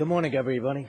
Good morning, everybody.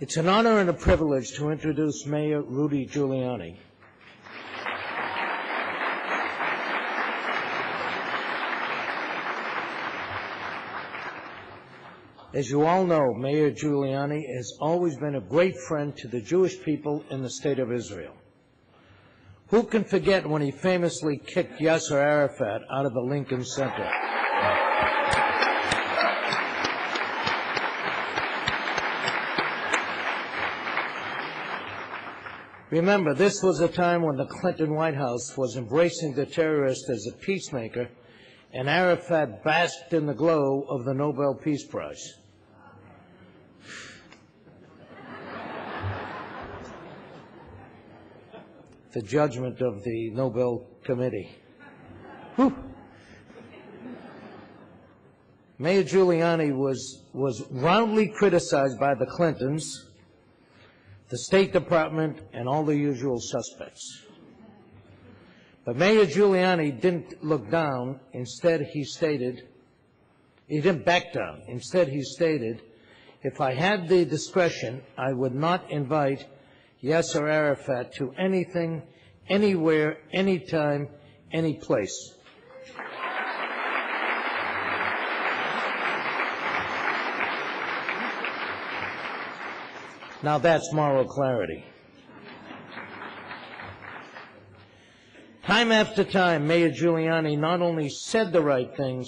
It's an honor and a privilege to introduce Mayor Rudy Giuliani. As you all know, Mayor Giuliani has always been a great friend to the Jewish people in the state of Israel. Who can forget when he famously kicked Yasser Arafat out of the Lincoln Center? Remember, this was a time when the Clinton White House was embracing the terrorist as a peacemaker, and Arafat basked in the glow of the Nobel Peace Prize. The judgment of the Nobel Committee. Whew. Mayor Giuliani was roundly criticized by the Clintons, the State Department, and all the usual suspects. But Mayor Giuliani didn't look down. Instead, he didn't back down. Instead, he stated, if I had the discretion, I would not invite Yasser Arafat to anything, anywhere, anytime, any place. Now that's moral clarity. Time after time, Mayor Giuliani not only said the right things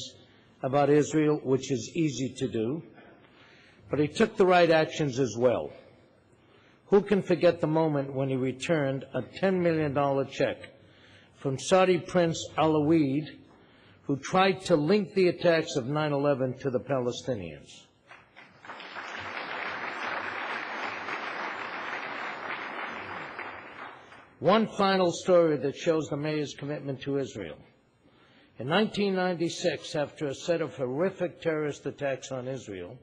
about Israel, which is easy to do, but he took the right actions as well. Who can forget the moment when he returned a $10 million check from Saudi Prince Alawid, who tried to link the attacks of 9/11 to the Palestinians? One final story that shows the mayor's commitment to Israel. In 1996, after a set of horrific terrorist attacks on Israel,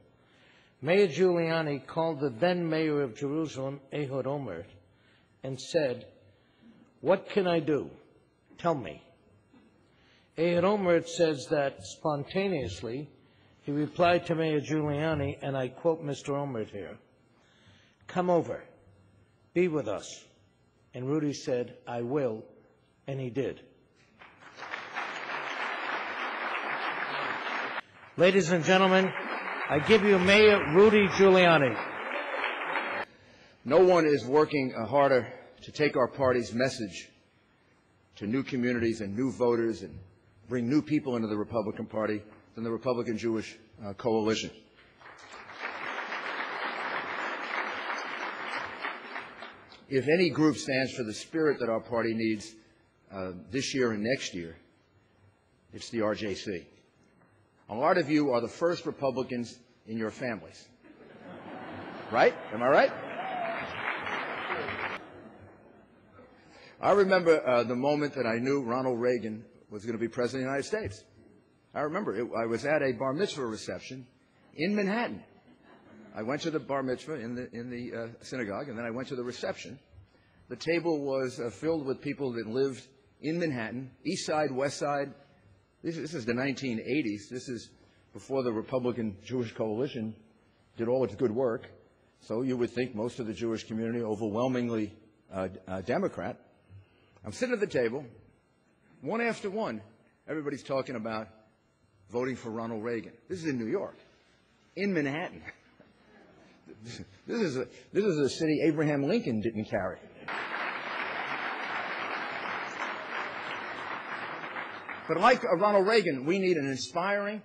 Mayor Giuliani called the then mayor of Jerusalem, Ehud Olmert, and said, "What can I do? Tell me." Ehud Olmert says that spontaneously, he replied to Mayor Giuliani, and I quote Mr. Olmert here, "Come over, be with us." And Rudy said, "I will," and he did. Ladies and gentlemen, I give you Mayor Rudy Giuliani. No one is working harder to take our party's message to new communities and new voters and bring new people into the Republican Party than the Republican Jewish Coalition. If any group stands for the spirit that our party needs this year and next year, it's the RJC. A lot of you are the first Republicans in your families. Right? Am I right? I remember the moment that I knew Ronald Reagan was going to be President of the United States. I remember it. I was at a bar mitzvah reception in Manhattan. I went to the bar mitzvah in the synagogue, and then I went to the reception. The table was filled with people that lived in Manhattan, East Side, West Side. This is the 1980s. This is before the Republican Jewish Coalition did all its good work. So you would think most of the Jewish community, overwhelmingly Democrat. I'm sitting at the table, one after one, everybody's talking about voting for Ronald Reagan. This is in New York, in Manhattan. This is a city Abraham Lincoln didn't carry. But like Ronald Reagan, we need an inspiring,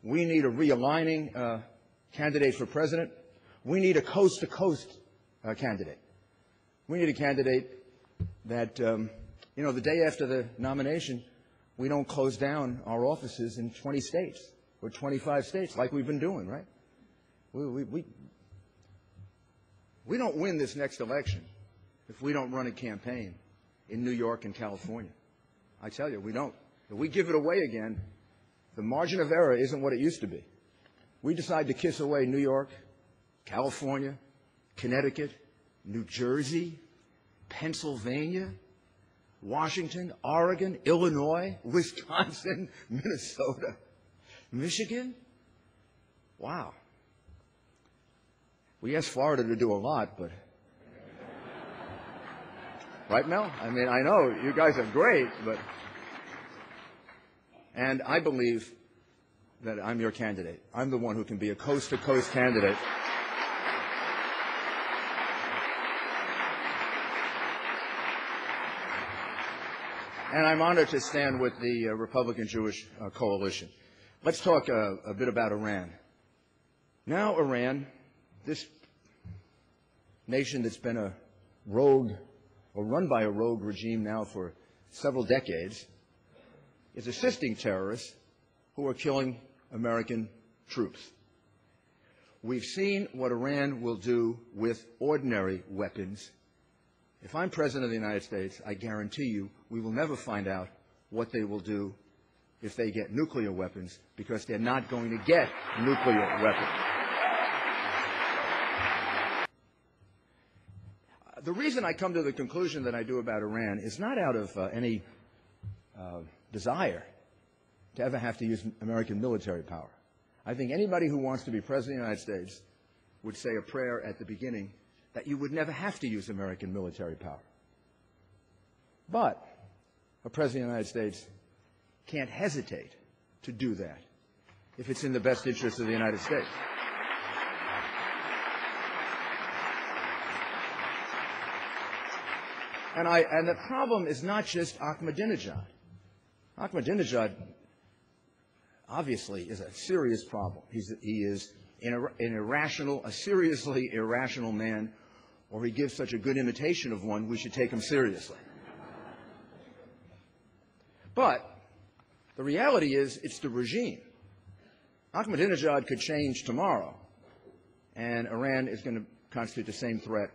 we need a realigning candidate for president. We need a coast-to-coast candidate. We need a candidate that, the day after the nomination, we don't close down our offices in 20 states or 25 states like we've been doing, right? We don't win this next election if we don't run a campaign in New York and California. I tell you, we don't. If we give it away again, the margin of error isn't what it used to be. We decide to kiss away New York, California, Connecticut, New Jersey, Pennsylvania, Washington, Oregon, Illinois, Wisconsin, Minnesota, Michigan. Wow. We asked Florida to do a lot, but... Right, Mel? I mean, I know you guys are great, but... And I believe that I'm your candidate. I'm the one who can be a coast-to-coast candidate. And I'm honored to stand with the Republican-Jewish coalition. Let's talk a bit about Iran. Now Iran, this nation that's been a rogue, or run by a rogue regime now for several decades, is assisting terrorists who are killing American troops. We've seen what Iran will do with ordinary weapons. If I'm President of the United States, I guarantee you we will never find out what they will do if they get nuclear weapons, because they're not going to get nuclear weapons. The reason I come to the conclusion that I do about Iran is not out of any desire to ever have to use American military power. I think anybody who wants to be President of the United States would say a prayer at the beginning that you would never have to use American military power. But a President of the United States can't hesitate to do that if it's in the best interest of the United States. And the problem is not just Ahmadinejad. Ahmadinejad obviously is a serious problem. He is an irrational, a seriously irrational man, or he gives such a good imitation of one, we should take him seriously. But the reality is it's the regime. Ahmadinejad could change tomorrow, and Iran is going to constitute the same threat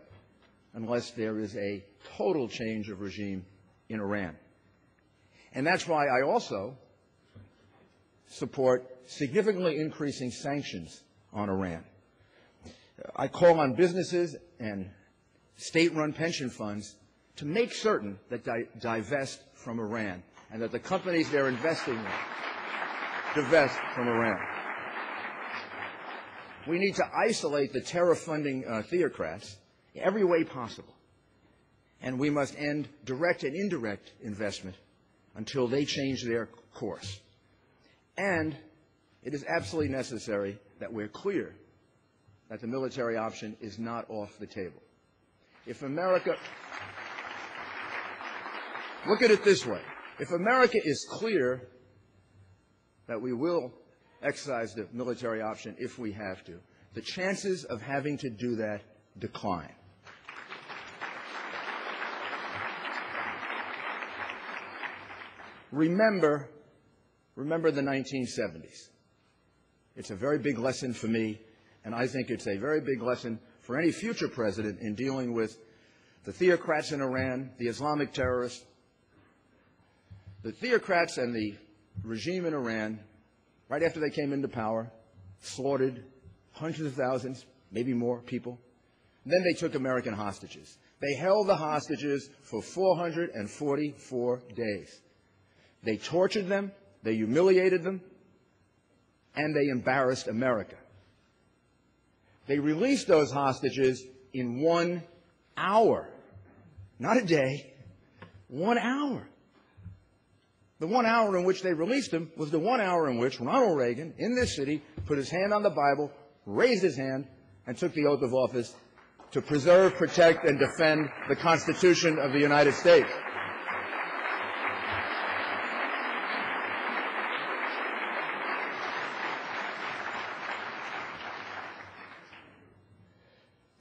unless there is a total change of regime in Iran. And that's why I also support significantly increasing sanctions on Iran. I call on businesses and state-run pension funds to make certain that they divest from Iran, and that the companies they're investing in divest from Iran. We need to isolate the terror-funding theocrats in every way possible. And we must end direct and indirect investment until they change their course. And it is absolutely necessary that we're clear that the military option is not off the table. If America... Look at it this way. If America is clear that we will exercise the military option if we have to, the chances of having to do that decline. Remember the 1970s. It's a very big lesson for me, and I think it's a very big lesson for any future president in dealing with the theocrats in Iran, the Islamic terrorists. The theocrats and the regime in Iran, right after they came into power, slaughtered hundreds of thousands, maybe more people. And then they took American hostages. They held the hostages for 444 days. They tortured them, they humiliated them, and they embarrassed America. They released those hostages in 1 hour. Not a day, 1 hour. The 1 hour in which they released him was the 1 hour in which Ronald Reagan, in this city, put his hand on the Bible, raised his hand, and took the oath of office to preserve, protect, and defend the Constitution of the United States.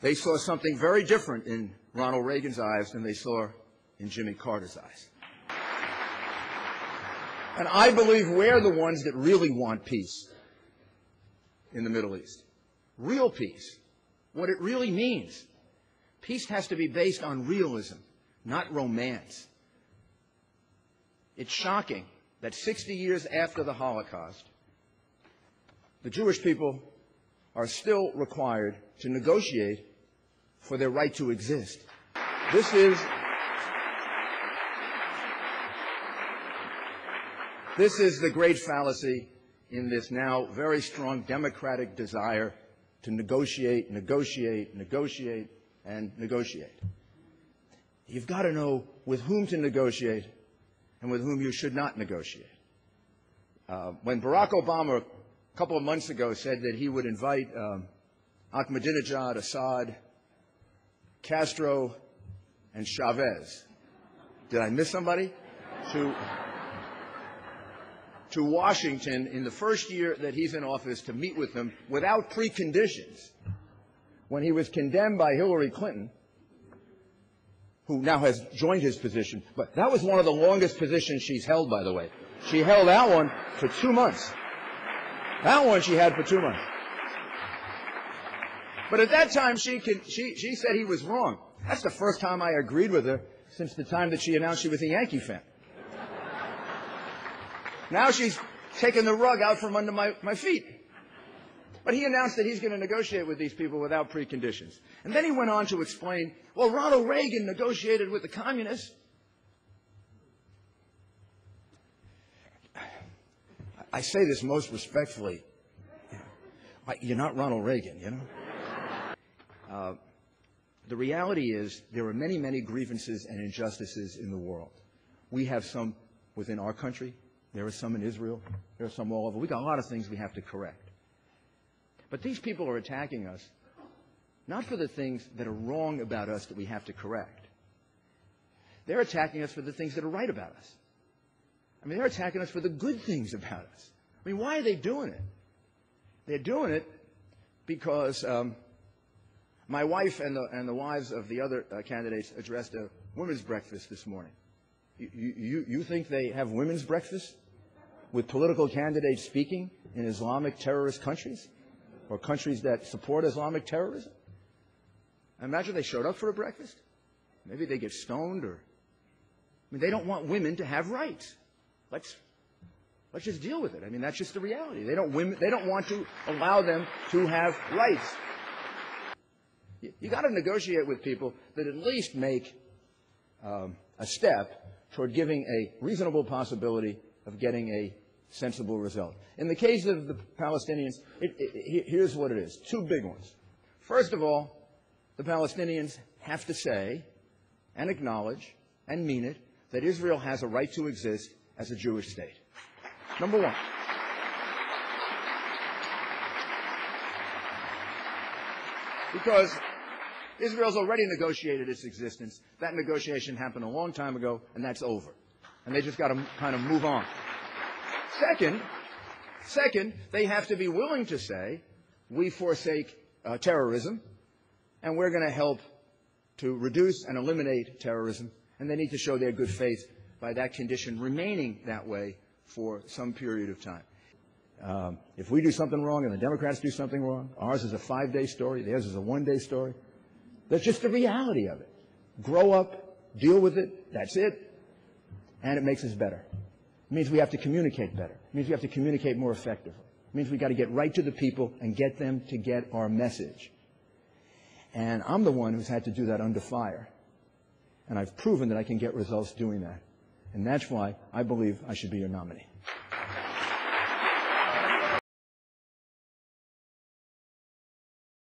They saw something very different in Ronald Reagan's eyes than they saw in Jimmy Carter's eyes. And I believe we're the ones that really want peace in the Middle East. Real peace. What it really means. Peace has to be based on realism, not romance. It's shocking that 60 years after the Holocaust, the Jewish people are still required to negotiate for their right to exist. This is the great fallacy in this now very strong democratic desire to negotiate, negotiate, negotiate, and negotiate. You've got to know with whom to negotiate and with whom you should not negotiate. When Barack Obama a couple of months ago said that he would invite Ahmadinejad, Assad, Castro, and Chavez, did I miss somebody? To Washington in the first year that he's in office to meet with them without preconditions, when he was condemned by Hillary Clinton, who now has joined his position. But that was one of the longest positions she's held, by the way. She held that one for 2 months. That one she had for 2 months. But at that time, she said he was wrong. That's the first time I agreed with her since the time that she announced she was a Yankee fan. Now she's taken the rug out from under my feet. But he announced that he's going to negotiate with these people without preconditions. And then he went on to explain, well, Ronald Reagan negotiated with the communists. I say this most respectfully. You're not Ronald Reagan, you know? The reality is there are many, many grievances and injustices in the world. We have some within our country. There are some in Israel. There are some all over. We've got a lot of things we have to correct. But these people are attacking us not for the things that are wrong about us that we have to correct. They're attacking us for the things that are right about us. I mean, they're attacking us for the good things about us. I mean, why are they doing it? They're doing it because my wife and the wives of the other candidates addressed a women's breakfast this morning. You think they have women's breakfast with political candidates speaking in Islamic terrorist countries or countries that support Islamic terrorism? I imagine they showed up for a breakfast. Maybe they get stoned or... I mean, they don't want women to have rights. Let's just deal with it. I mean, that's just the reality. They don't want to allow them to have rights. You got to negotiate with people that at least make a step toward giving a reasonable possibility of getting a sensible result. In the case of the Palestinians, here's what it is. Two big ones. First of all, the Palestinians have to say and acknowledge and mean it that Israel has a right to exist as a Jewish state. Number one. Because Israel's already negotiated its existence. That negotiation happened a long time ago, and that's over. And they just got to kind of move on. Second, they have to be willing to say, we forsake terrorism, and we're going to help to reduce and eliminate terrorism, and they need to show their good faith by that condition remaining that way for some period of time. If we do something wrong and the Democrats do something wrong, ours is a 5-day story, theirs is a 1-day story. That's just the reality of it. Grow up, deal with it, that's it, and it makes us better. It means we have to communicate better. It means we have to communicate more effectively. It means we've got to get right to the people and get them to get our message. And I'm the one who's had to do that under fire. And I've proven that I can get results doing that. And that's why I believe I should be your nominee.